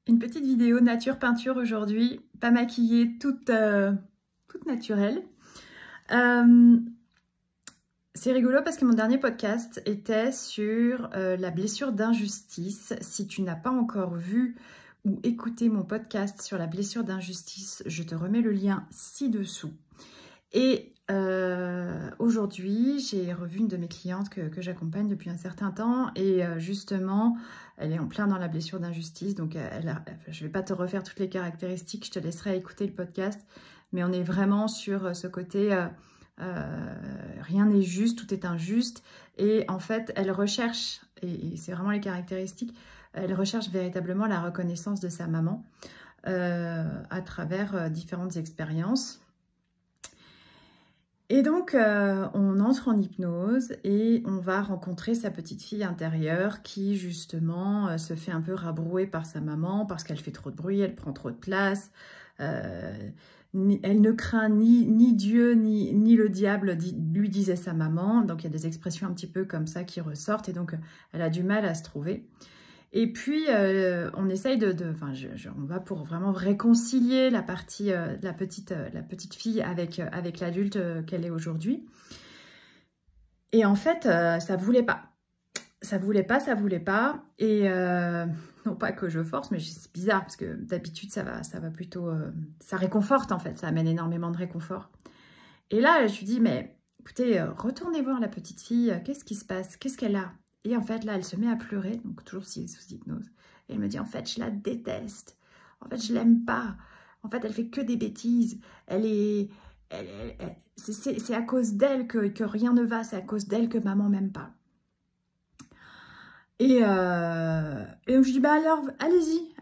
Une petite vidéo nature peinture aujourd'hui, pas maquillée, toute naturelle. C'est rigolo parce que mon dernier podcast était sur la blessure d'injustice. Si tu n'as pas encore vu ou écouté mon podcast sur la blessure d'injustice, je te remets le lien ci-dessous. Et aujourd'hui, j'ai revu une de mes clientes que j'accompagne depuis un certain temps et justement, elle est en plein dans la blessure d'injustice. Donc, je ne vais pas te refaire toutes les caractéristiques, je te laisserai écouter le podcast. Mais on est vraiment sur ce côté, rien n'est juste, tout est injuste. Et en fait, elle recherche, et c'est vraiment les caractéristiques, elle recherche véritablement la reconnaissance de sa maman à travers différentes expériences. Et donc, on entre en hypnose et on va rencontrer sa petite fille intérieure qui, justement, se fait un peu rabrouer par sa maman parce qu'elle fait trop de bruit, elle prend trop de place. Elle ne craint ni Dieu, ni le diable, lui disait sa maman. Donc, il y a des expressions un petit peu comme ça qui ressortent et donc, elle a du mal à se trouver. Et puis, on essaye on va pour vraiment réconcilier la partie, la petite fille avec l'adulte qu'elle est aujourd'hui. Et en fait, ça voulait pas. Ça voulait pas. Et non pas que je force, mais c'est bizarre parce que d'habitude, ça va plutôt... ça réconforte en fait, ça amène énormément de réconfort. Et là, je lui dis, mais écoutez, retournez voir la petite fille, qu'est-ce qui se passe? Qu'est-ce qu'elle a? Et en fait, là, elle se met à pleurer, donc toujours sous hypnose. Et elle me dit, en fait, je la déteste. En fait, je l'aime pas. En fait, elle fait que des bêtises. C'est à cause d'elle que rien ne va. C'est à cause d'elle que maman m'aime pas. Et donc, je dis, bah alors, allez-y.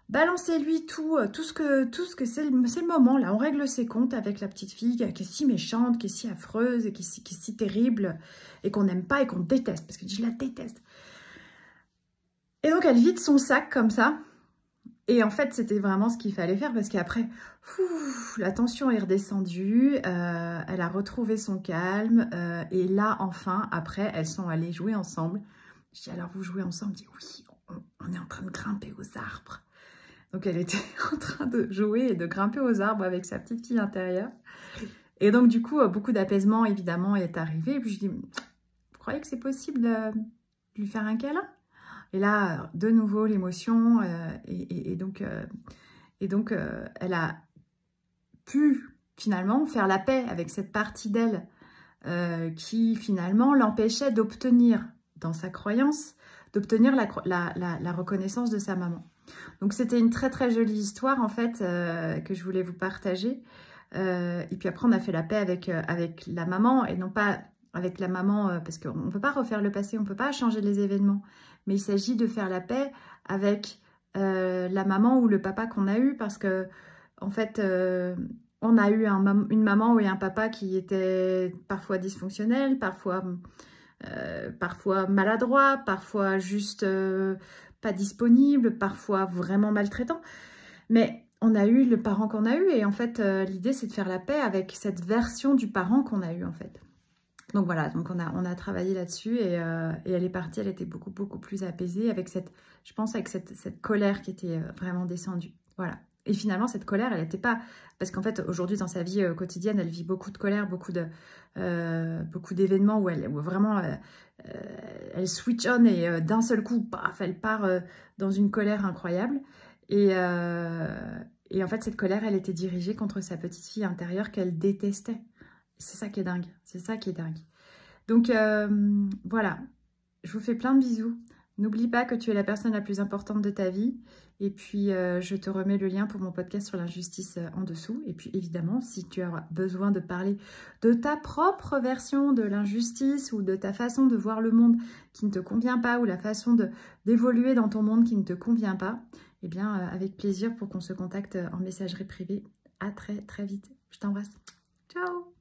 Balancez-lui tout ce que c'est le moment, là. On règle ses comptes avec la petite fille qui est si méchante, qui est si affreuse, qui est si terrible, et qu'on n'aime pas et qu'on déteste, parce que je la déteste. Et donc, elle vide son sac comme ça. Et en fait, c'était vraiment ce qu'il fallait faire, parce qu'après, la tension est redescendue, elle a retrouvé son calme, et là, enfin, après, elles sont allées jouer ensemble. Je dis, alors, vous jouez ensemble? Elle dit, oui, on est en train de grimper aux arbres. Donc, elle était en train de jouer et de grimper aux arbres avec sa petite fille intérieure. Et donc, du coup, beaucoup d'apaisement, évidemment, est arrivé. Et puis, je dis, vous croyez que c'est possible de lui faire un câlin? Et là, de nouveau, l'émotion. Et donc, elle a pu, finalement, faire la paix avec cette partie d'elle qui, finalement, l'empêchait d'obtenir, dans sa croyance, d'obtenir la reconnaissance de sa maman. Donc, c'était une très, très jolie histoire, en fait, que je voulais vous partager. Et puis après, on a fait la paix avec la maman, et non pas avec la maman, parce qu'on ne peut pas refaire le passé, on ne peut pas changer les événements. Mais il s'agit de faire la paix avec la maman ou le papa qu'on a eu, parce que, en fait, on a eu une maman et un papa qui étaient parfois dysfonctionnels, parfois maladroits, parfois juste... pas disponible, parfois vraiment maltraitant. Mais on a eu le parent qu'on a eu et en fait, l'idée, c'est de faire la paix avec cette version du parent qu'on a eu en fait. Donc voilà, donc on a travaillé là-dessus et elle est partie, elle était beaucoup, beaucoup plus apaisée avec je pense, avec cette colère qui était vraiment descendue. Voilà. Et finalement, cette colère, elle n'était pas... Parce qu'en fait, aujourd'hui, dans sa vie quotidienne, elle vit beaucoup de colère, beaucoup d'événements où vraiment... elle switch on et d'un seul coup, paf, elle part dans une colère incroyable. Et en fait, cette colère, elle était dirigée contre sa petite fille intérieure qu'elle détestait. C'est ça qui est dingue. C'est ça qui est dingue. Donc, voilà. Je vous fais plein de bisous. N'oublie pas que tu es la personne la plus importante de ta vie. Et puis, je te remets le lien pour mon podcast sur l'injustice en dessous. Et puis, évidemment, si tu as besoin de parler de ta propre version de l'injustice ou de ta façon de voir le monde qui ne te convient pas ou la façon d'évoluer dans ton monde qui ne te convient pas, eh bien, avec plaisir pour qu'on se contacte en messagerie privée. À très, très vite. Je t'embrasse. Ciao!